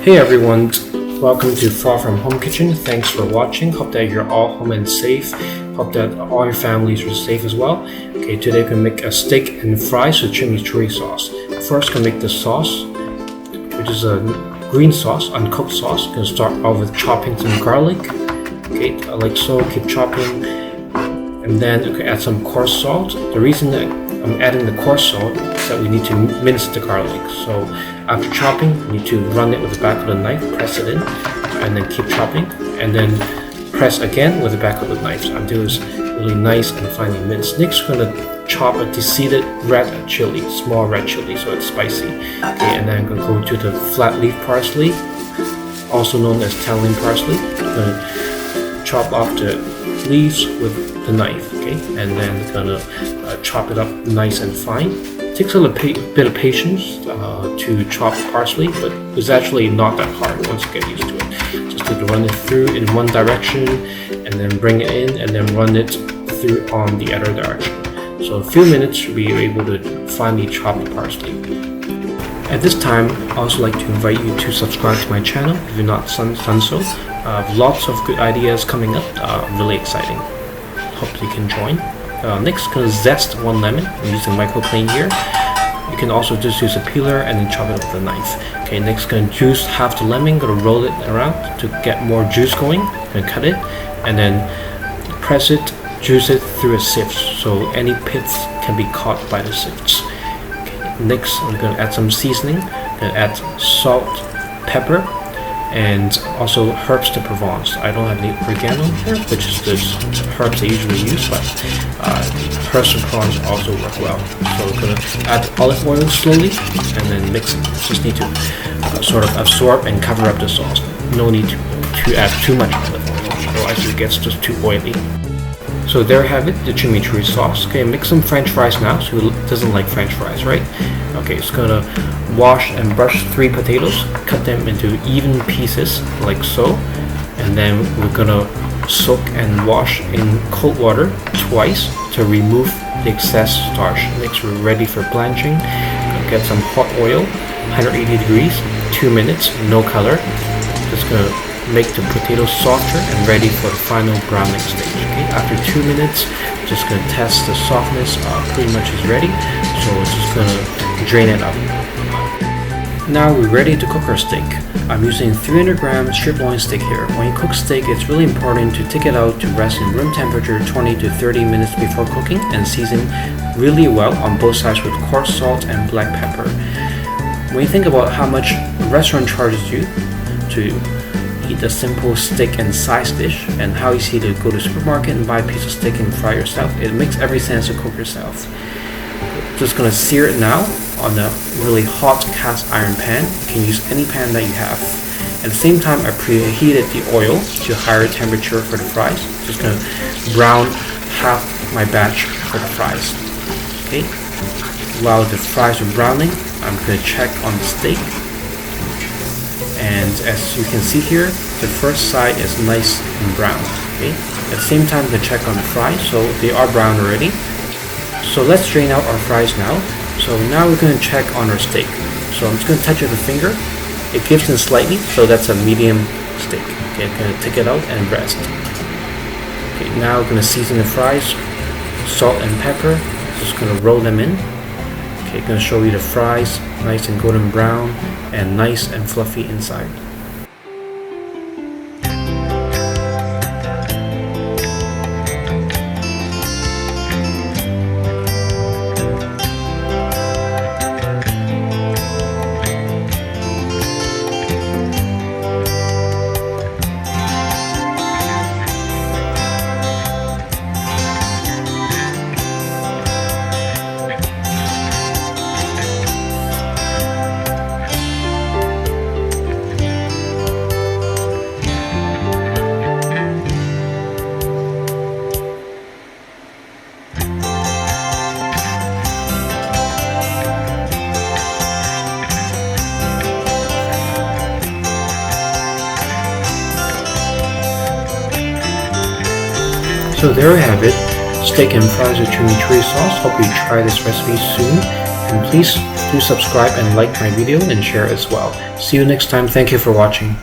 Hey everyone, welcome to Far From Home Kitchen. Thanks for watching. Hope that you're all home and safe. Hope that all your families are safe as well. Okay, today we're gonna make a steak and fries with chimichurri sauce. First, gonna make the sauce, which is a green sauce, uncooked sauce. Gonna start off with chopping some garlic. Okay, like so. Keep chopping, and then you can add some coarse salt. The reason that I'm adding the coarse salt is that we need to mince the garlic. So after chopping, you need to run it with the back of the knife, press it in, and then keep chopping, and then press again with the back of the knife until it's really nice and finely minced. Next, we're gonna chop a de-seeded red chili, small red chili, so it's spicy. Okay, and then I'm gonna go to the flat leaf parsley, also known as Italian parsley. I'm gonna chop off the leaves with the knife, okay, and then gonna chop it up nice and fine. It takes a little bit of patience to chop parsley, but it's actually not that hard once you get used to it. Just need to run it through in one direction and then bring it in and then run it through on the other direction. So a few minutes you'll be able to finely chop the parsley. At this time, I'd also like to invite you to subscribe to my channel if you're not done so. Lots of good ideas coming up, really exciting. Hope you can join. Next, gonna zest one lemon. I'm using microplane here. You can also just use a peeler and then chop it up with a knife. Okay, next gonna juice half the lemon. Gonna roll it around to get more juice going. Gonna cut it and then press it, juice it through a sieve so any pits can be caught by the sieves. Okay, next, I'm gonna add some seasoning. Gonna add salt, pepper, and also herbs de Provence. I don't have any oregano here, which is the herbs they usually use, but herbs de Provence also work well. So we're going to add olive oil slowly and then mix it. Just need to sort of absorb and cover up the sauce. No need to add too much olive oil, otherwise it gets just too oily. So there you have it, the chimichurri sauce. Okay, mix some French fries now. So who doesn't like French fries, right? Okay, it's gonna wash and brush 3 potatoes, cut them into even pieces like so, and then we're gonna soak and wash in cold water twice to remove the excess starch. Next, we're ready for blanching. Gonna get some hot oil, 180 degrees, 2 minutes, no color. Just gonna make the potatoes softer and ready for the final browning stage. Okay, after 2 minutes, just gonna test the softness. Pretty much is ready, so we're just gonna drain it up. Now we're ready to cook our steak. I'm using 300 grams strip loin steak here. When you cook steak, it's really important to take it out to rest in room temperature 20 to 30 minutes before cooking and season really well on both sides with coarse salt and black pepper. When you think about how much a restaurant charges you to eat a simple steak and side dish and how easy to go to the supermarket and buy a piece of steak and fry yourself, it makes every sense to cook yourself. Just gonna sear it now on a really hot cast iron pan. You can use any pan that you have. At the same time, I preheated the oil to higher temperature for the fries. Just gonna brown half my batch for the fries. Okay. While the fries are browning, I'm gonna check on the steak. And as you can see here, the first side is nice and brown. Okay. At the same time, I'm gonna check on the fries, so they are brown already. So let's drain out our fries now. So now we're going to check on our steak. So I'm just going to touch it with a finger. It gives in slightly, so that's a medium steak. Okay, I'm going to take it out and rest. Okay, now we're going to season the fries, salt and pepper. Just going to roll them in. Okay, I'm going to show you the fries, nice and golden brown and nice and fluffy inside. So there you have it, steak and fries with chimichurri sauce. Hope you try this recipe soon. And please do subscribe and like my video and share as well. See you next time. Thank you for watching.